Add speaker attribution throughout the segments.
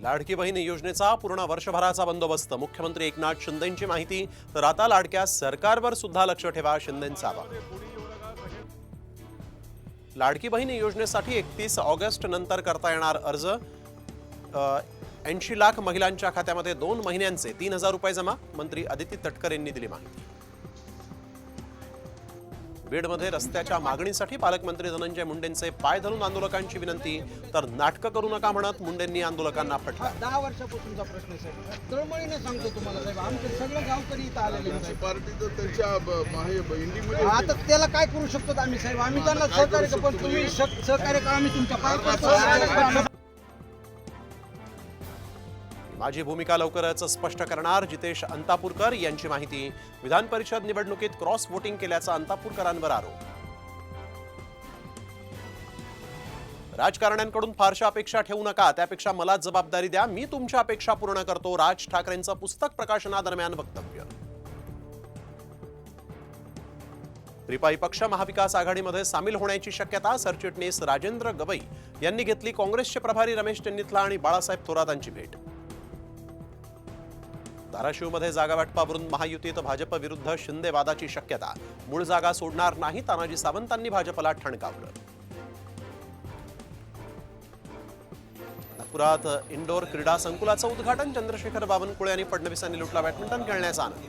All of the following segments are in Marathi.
Speaker 1: लाडकी बहीण योजनेचा पूर्ण वर्षभराचा बंदोबस्त मुख्यमंत्री एकनाथ शिंदेंची माहिती। तर आता लाडक्या सरकारवर सुद्धा लक्ष ठेवा, शिंदेंचा आवाहन। लाडकी बहीण योजनेसाठी 31 ऑगस्ट नंतर करता येणार अर्ज। 80 लाख महिलांच्या खात्यामध्ये 2 महिन्यांचे 3000 रुपये जमा। मंत्री अदिती तटकरे यांनी दिली माहिती। बीडमध्ये रस्त्याच्या मागणीसाठी पालकमंत्री धनंजय मुंडेंचे पाय धरून आंदोलकांची विनंती। तर नाटकं करू नका म्हणत मुंडेंनी आंदोलकांना फटका।
Speaker 2: 10 वर्षापासूनचा प्रश्न साहेब, तळमळीने सांगतो तुम्हाला साहेब, आमचे सगळे गावकरी इथं आलेले आहेत।
Speaker 3: पार्टीचं त्यांच्या इंडिमध्ये
Speaker 2: आता त्याला काय करू शकतो आम्ही साहेब? आम्ही त्यांना सहकार्य करतो, पण तुम्ही सहकार्य करा, आम्ही तुमच्या पाय पडतो।
Speaker 1: माझी भूमिका लवकरच स्पष्ट करणार, जितेश अंतापूरकर यांची माहिती। विधान परिषद निवडणुकीत क्रॉस वोटिंग केल्याचा अंतापूरकरांवर आरोप। राजकारण्यांकडून फारशा अपेक्षा ठेवू नका, त्यापेक्षा मला जबाबदारी द्या, मी तुमच्या अपेक्षा पूर्ण करतो। राज ठाकरेंचं पुस्तक प्रकाशनादरम्यान वक्तव्य। रिपाई पक्ष महाविकास आघाडीमध्ये सामील होण्याची शक्यता। सरचिटणीस राजेंद्र गवई यांनी घेतली काँग्रेसचे प्रभारी रमेश टेन्नितला आणि बाळासाहेब थोरातांची भेट। धाराशिवमध्ये जागा वाटपावरून महायुतीत भाजप विरुद्ध शिंदे वादाची शक्यता। मूळ जागा सोडणार नाही, तानाजी सावंतांनी भाजपला ठणकावलं। नागपुरात इंडोर क्रीडा संकुलाचं उद्घाटन। चंद्रशेखर बावनकुळे आणि फडणवीसांनी लुटला बॅडमिंटन खेळण्याचा आनंद।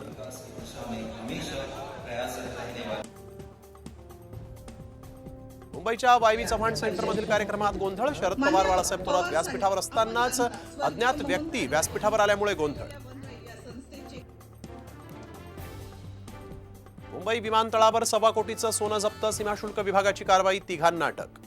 Speaker 1: मुंबईच्या वायवी चव्हाण सेंटरमधील कार्यक्रमात गोंधळ। शरद पवार बाळासाहेब थोरात व्यासपीठावर असतानाच अज्ञात व्यक्ती व्यासपीठावर आल्यामुळे गोंधळ। मुंबई विमानतळावर 1.25 कोटीचं सोनं जप्त। सीमाशुल्क विभागाची कारवाई, तिघांना अटक।